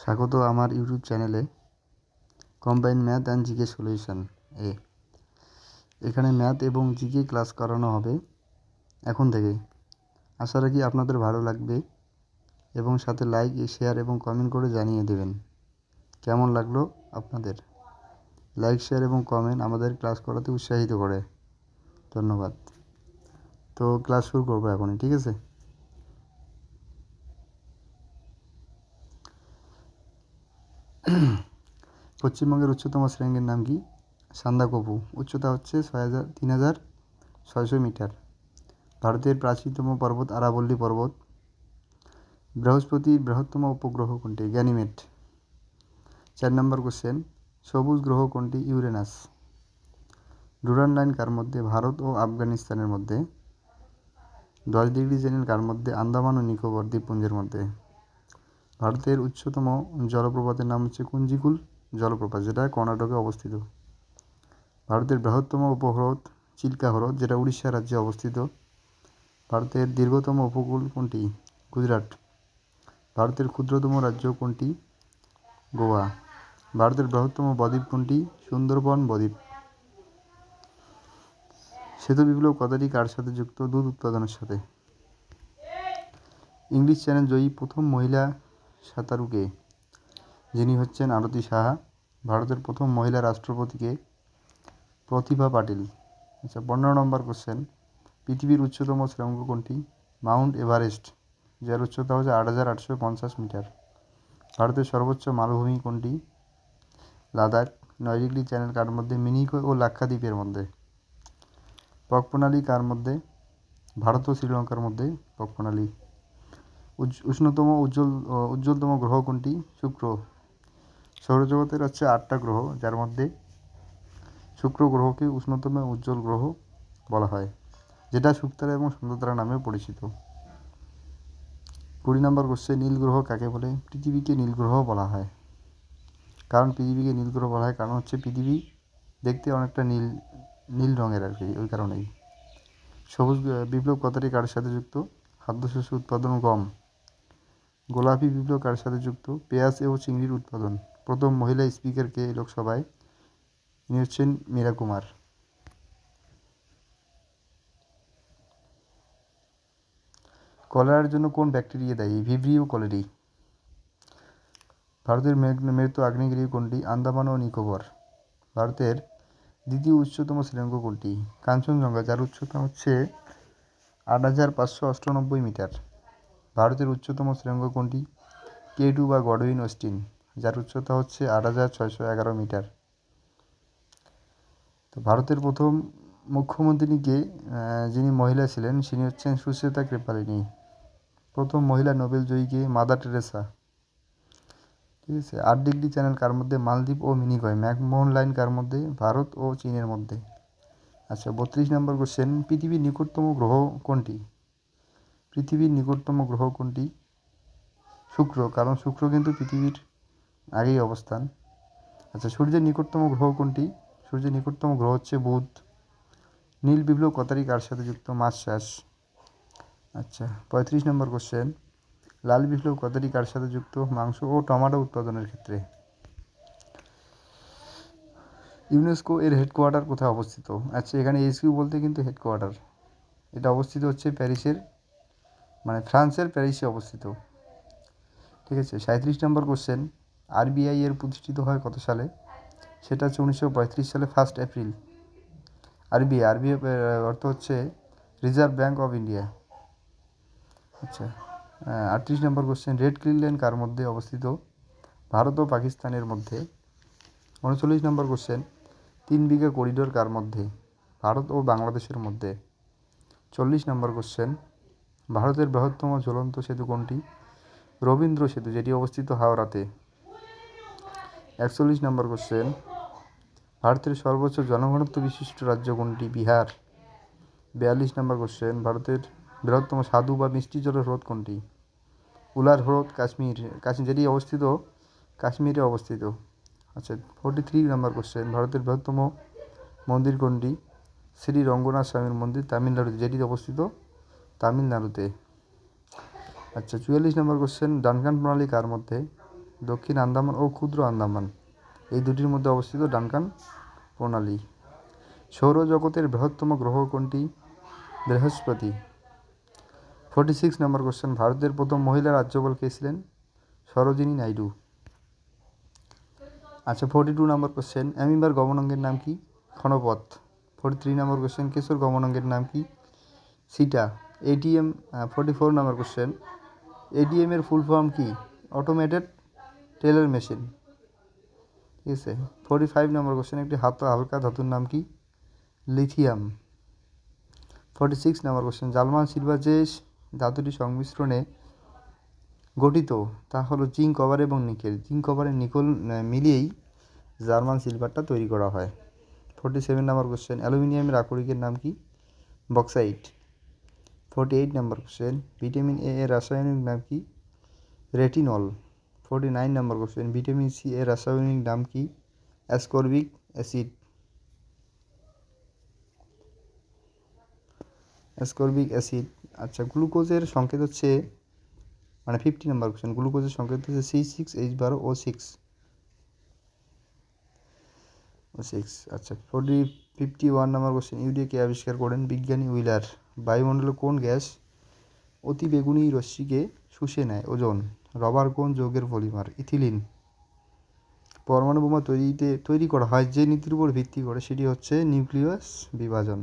স্বাগত আমার ইউটিউব চ্যানেলে combined math and GK solution এ। এখানে ম্যাথ এবং জিকে ক্লাস করানো হবে এখন থেকেই। আশা রাখি আপনাদের ভালো লাগবে এবং সাথে লাইক, শেয়ার এবং কমেন্ট করে জানিয়ে দেবেন কেমন লাগলো আপনাদের। লাইক, শেয়ার এবং কমেন্ট আমাদের ক্লাস করাতে উৎসাহিত করে। ধন্যবাদ। তো ক্লাস শুরু করবো এখনই, ঠিক আছে? পশ্চিমবঙ্গের উচ্চতম শৃঙ্গের নাম কি? সান্দাকফু। উচ্চতা হচ্ছে 3600 মিটার। ভারতের প্রাচীনতম পর্বত আরাবল্লী পর্বত। বৃহস্পতির বৃহত্তম উপগ্রহ কোনটি? গ্যানিমেড। 4 নম্বর কোশ্চেন, সবুজ গ্রহ কোনটি? ইউরেনাস। ডুরান্ড লাইন কার মধ্যে? ভারত ও আফগানিস্তানের মধ্যে। 10 ডিগ্রি চ্যানেল কার মধ্যে? আন্দামান ও নিকোবর দ্বীপপুঞ্জের মধ্যে। ভারতের উচ্চতম জলপ্রপাতের নাম হচ্ছে কুঞ্জিকুল জলপ্রপাত, যেটা কর্ণাটকে অবস্থিত। ভারতের বৃহত্তম উপহ্রদ চিল্কা হ্রদ, যেটা উড়িষ্যা রাজ্যে অবস্থিত। ভারতের দীর্ঘতম উপকূল কোনটি? গুজরাট। ভারতের ক্ষুদ্রতম রাজ্য কোনটি? গোয়া। ভারতের বৃহত্তম বদ্বীপ কোনটি? সুন্দরবন বদ্বীপ। শ্বেত বিপ্লব কথাটি কার সাথে যুক্ত? দুধ উৎপাদনের সাথে। ইংলিশ চ্যানেল জয়ী প্রথম মহিলা সাঁতারুকে? যিনি হচ্ছেন আরতি সাহা। ভারতের প্রথম মহিলা রাষ্ট্রপতিকে? প্রতিভা পাটিল। আচ্ছা, 15 নম্বর কোশ্চেন, পৃথিবীর উচ্চতম শৃঙ্গ কোনটি? মাউন্ট এভারেস্ট, যার উচ্চতা হচ্ছে 8850 মিটার। ভারতের সর্বোচ্চ মালভূমি কোনটি? লাদাখ। 9 ডিগ্রি চ্যানেল কার মধ্যে? মিনিক ও লাক্ষাদ্বীপের মধ্যে। পকপ্রণালী কার মধ্যে? ভারত ও শ্রীলঙ্কার মধ্যে পকপ্রণালী। উজ্জ্বলতম গ্রহ কোনটি? শুক্র। সৌরজগতের হচ্ছে 8টা গ্রহ, যার মধ্যে শুক্র গ্রহকে উষ্ণতম উজ্জ্বল গ্রহ বলা হয়, যেটা শুকতারা এবং সুন্দরতারা নামেও পরিচিত। 20 নম্বর কোশ্চেন, নীল গ্রহ কাকে বলে? পৃথিবীকে নীল গ্রহ বলা হয়। কারণ পৃথিবীকে নীল গ্রহ বলা হয় কারণ হচ্ছে পৃথিবী দেখতে অনেকটা নীল নীল রঙের আর কি, ওই কারণেই। সবুজ বিপ্লব কথাটি কার সাথে যুক্ত? খাদ্যশস্য উৎপাদন, গম। গোলাপি বিপ্লব কার সাথে যুক্ত? পেঁয়াজ ও চিংড়ির উৎপাদন। প্রথম মহিলা স্পিকার কে লোকসভায়? ইনি হচ্ছেন মীরা কুমার। কলেরার জন্য কোন ব্যাকটেরিয়া দায়ী? Vibrio colliery. ভারতের মৃত আগ্নেয়গিরি কোনটি? আন্দামান ও নিকোবর। ভারতের দ্বিতীয় উচ্চতম শৃঙ্গ কোনটি? কাঞ্চনজঙ্ঘা, যার উচ্চতা হচ্ছে 8598 মিটার। ভারতের উচ্চতম শৃঙ্গ কোনটি? K2 বা গডউইন অস্টিন, যার উচ্চতা হচ্ছে 8611 মিটার। তো ভারতের প্রথম মুখ্যমন্ত্রীকে যিনি মহিলা ছিলেন, তিনি হচ্ছেন সুচেতা কৃপালিনী। প্রথম মহিলা নোবেল জয়ীকে? Mother Teresa. ঠিক আছে। 8 ডিগ্রি চ্যানেল কার মধ্যে? মালদ্বীপ ও মিনিকয়। ম্যাকমোহন লাইন কার মধ্যে? ভারত ও চীনের মধ্যে। আচ্ছা, 32 নম্বর কোশ্চেন, পৃথিবীর নিকটতম গ্রহ কোনটি? পৃথিবীর নিকটতম গ্রহ কোনটি? শুক্র, কারণ শুক্র কিন্তু পৃথিবীর আগেই অবস্থান। আচ্ছা, সূর্যের নিকটতম গ্রহ কোনটি? সূর্যের নিকটতম গ্রহ হচ্ছে বুধ। নীল বিপ্লব কথাটি কার সাথে যুক্ত? মাছ চাষ। আচ্ছা, 35 নম্বর কোশ্চেন, লাল বিপ্লব কথাটি কার সাথে যুক্ত? মাংস ও টমেটো উৎপাদনের ক্ষেত্রে। ইউনেস্কো এর হেডকোয়ার্টার কোথায় অবস্থিত? আচ্ছা, এখানে এইচকিউ বলতে কিন্তু হেডকোয়ার্টার। এটা অবস্থিত হচ্ছে প্যারিসের, মানে ফ্রান্সের প্যারিসে অবস্থিত। ঠিক আছে। 37 নম্বর কোশ্চেন, আরবিআই এর প্রতিষ্ঠিত হয় কত সালে? সেটা হচ্ছে 1935 সালে 1 এপ্রিল। আরবিআই অর্থ হচ্ছে রিজার্ভ ব্যাঙ্ক অফ ইন্ডিয়া। আচ্ছা, 38 নম্বর কোশ্চেন, রেড ক্লিন লাইন কার মধ্যে অবস্থিত? ভারত ও পাকিস্তানের মধ্যে। 39 নম্বর কোশ্চেন, 3 বিঘা করিডোর কার মধ্যে? ভারত ও বাংলাদেশের মধ্যে। 40 নম্বর কোশ্চেন, ভারতের বৃহত্তম ঝুলন্ত সেতু কোনটি? রবীন্দ্র সেতু, যেটি অবস্থিত হাওড়াতে। 41 নম্বর কোশ্চেন, ভারতের সর্বোচ্চ জনঘনত্ব বিশিষ্ট রাজ্য কোনটি? বিহার। 42 নম্বর কোশ্চেন, ভারতের বৃহত্তম স্বাদু বা মিষ্টি জলের হ্রদ কোনটি? উলার হ্রদ, কাশ্মীর, যেটি অবস্থিত কাশ্মীরে অবস্থিত। আচ্ছা, 43 নম্বর কোশ্চেন, ভারতের বৃহত্তম মন্দির কোনটি? শ্রী রঙ্গনাথ স্বামীর মন্দির, তামিলনাড়ুতে, যেটি অবস্থিত তামিলনাড়ুতে। আচ্ছা, 44 নম্বর কোশ্চেন, ডানকান প্রণালী কার মধ্যে? দক্ষিণ আন্দামান ও ক্ষুদ্র আন্দামান এই দুটির মধ্যে অবস্থিত ডানকান প্রণালী। সৌরজগতের বৃহত্তম গ্রহ কোনটি? বৃহস্পতি। 46 নম্বর কোশ্চেন, ভারতের প্রথম মহিলা রাজ্যপাল কে ছিলেন? সরোজিনী নাইডু। আচ্ছা 42 নম্বর কোশ্চেন, অ্যামিবার গমনাঙ্গের নাম কি? ক্ষণপথ। 43 নম্বর কোশ্চেন, কেশর গমনাঙ্গের নাম কি? সিটা। এটিএম 44 নম্বর কোশ্চেন, এডিএম এর ফুল ফর্ম কি? Automated teller machine. ঠিক আছে। 45 নম্বর কোশ্চেন, একটি হালকা ধাতুর নাম কি? লিথিয়াম। 46 নম্বর কোশ্চেন, জার্মান সিলভার যে ধাতুটি সংমিশ্রণে গঠিত তা হলো জিঙ্ক, কপার এবং নিকেল। জিঙ্ক, কপারের নিকেল মিলিয়েই জার্মান সিলভারটা তৈরি করা হয়। 47 নম্বর কোশ্চেন, অ্যালুমিনিয়ামের আকরিকের নাম কি? Bauxite. 48 number question, vitamin A এর রাসায়নিক নাম কি? রেটিনল। 49 নম্বর কোশ্চেন, ভিটামিন সি এর রাসায়নিক নাম কি? Ascorbic acid. Ascorbic acid. আচ্ছা গ্লুকোজের সংকেত হচ্ছে, মানে 50 নম্বর কোশ্চেন, গ্লুকোজের সংকেত হচ্ছে C6H12O6। আচ্ছা 51 নম্বর কোশ্চেন, ইউরিয়া কে আবিষ্কার করেন? বিজ্ঞানী হুইলার। বায়ুমণ্ডলে কোন গ্যাস অতি বেগুনি রশ্মিকে শুষে নেয়? ওজোন। রবার কোন যৌগের পলিমার? ইথিলিন। পরমাণু বোমা তৈরি করা হয় যে নীতির উপর ভিত্তি করে সেটি হচ্ছে নিউক্লিয়াস বিভাজন।